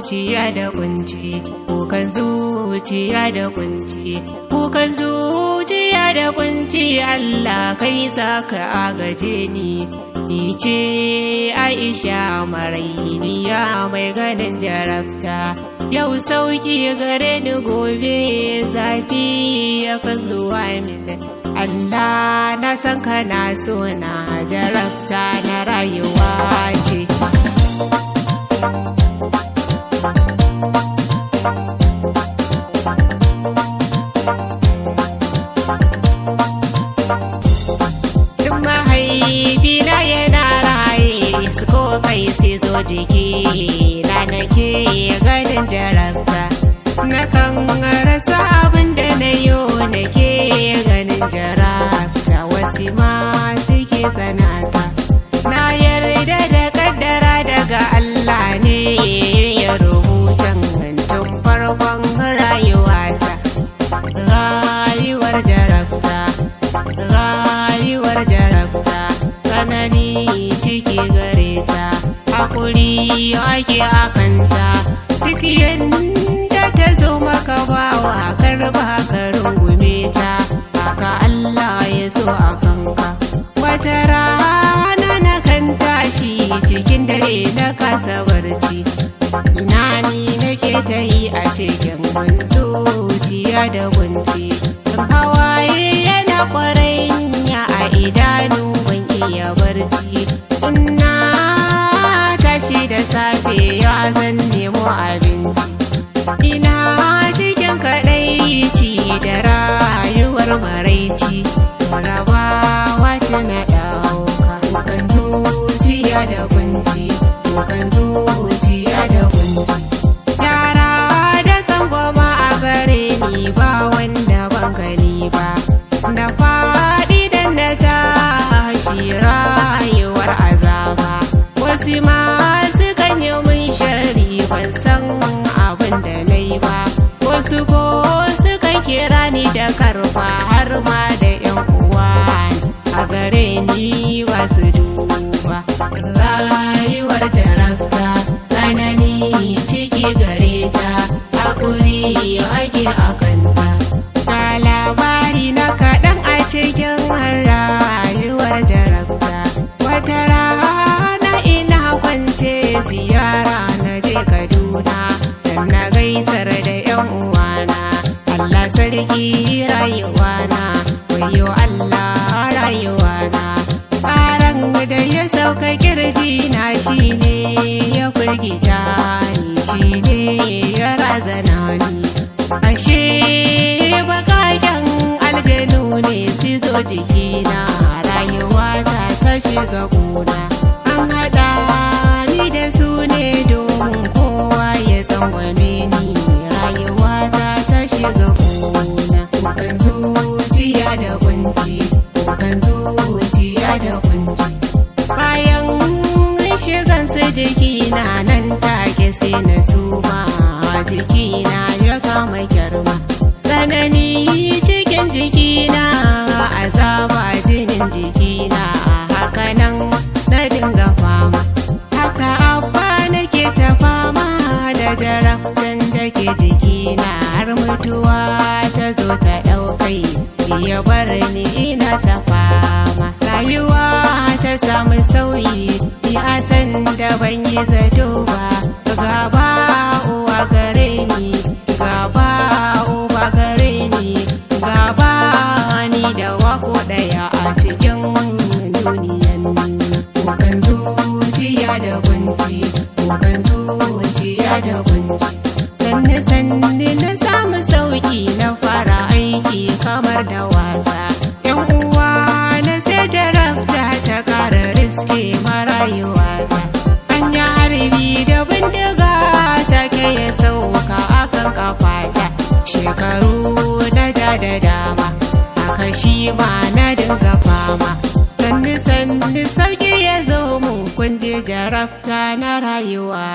zuciya da kunci, kukan zuciya da kunci, kukan zuciya da kunci. Allah kai zaka agaje ni ce Aisha marainiya mai ganin jarabta. Yau sauki gare ni gobe zafi ya kan zuwa min. Allah na san kana so na jarabta na rayuwa ce. Tun mahaifina yana raye su ko kai sai zo jiki na nake ganin jarabta. Na kan rasa abin da na yo nake ganin jarabta. Wasu ma suke tsanata. Na yarda da kaddara daga Allah ne ya rubuta tun farkon rayuwata. Rayuwar jarabta, rayuwar jarabta, tsanani ciki gare ta, hakuri ake akanta. Duk yadda ta zo maka bawa karba ka rungume ta, haka Allah ya so a kanka. Wata rana na kan tashi cikin dare na kasa barci, ina ni nake ta yi a cikin zuciya da kunci. Hawaye yana kwaranya a idanu ban iya barci. Ina tashi da safe ya zan nemo abinci, ina cikin kadaici da rayuwar maraici. Rabawa ce na ɗauka, kukan zuciya da kunci, kukan zuciya da kunci. Yara da tsangwama a gare ni ba wanda ban gani ba, da faɗi dan da tashi rayuwar azaba. Wasu ma sukan yi mun shari ban san abin da na yi ba, wasu ko sukan kira ni da karfa har ma da yan uwa a gare ni ba su duba. Rayuwar jarabta, tsanani ciki gare ta, hakuri ake akanta. Ga labari na kaɗan a cikin rayuwar jarabta. Wata rana ina kwance ziyara na je Kaduna, dan na gaisar da yan uwana. Allah sarki rayuwana, wayo Allah rayuwana. Ƙaran da ya sauka kirji na shine ya firgita ni, shine ya razana ni. Ashe bakaken aljanu ne su zo jikina, rayuwata ta shiga kuna. An haɗa ni da su ne domin kowa ya tsangwame ni, rayuwata ta shiga kuna. Kukan zuciya da kunci, kukan zuciya da kunci. Bayan shigan su jikina nan take sai na suma, jikina ya kama kyarma. Tsanani cikin jikina, azaba jinin jikina, haka nan na dinga fama. Haka abba nake ta fama da jarabtan da ke jikina, har mutuwa ta zo ta ɗaukai ya bar ni ina ta fama. Rayuwa ta samu sauyi ya san da ban yi zato ba. Gaba uwa gare ni, gaba uba gare ni, gaba ni da wako ɗaya a cikin duniyan. Kukan zuciya da kunci, kukan zuciya da kunci. Sanni na samu sauki na fara aiki kamar da wasa. Yan uwa na sai jarabta ta kara riske marayuwata. Anya harbi da bindiga ta ke ya sauka akan kafata. Shekaru na ja da dama, haka shi ma na dinga fama. Sanni sauki ya zo mun kun je jarabta na rayuwa.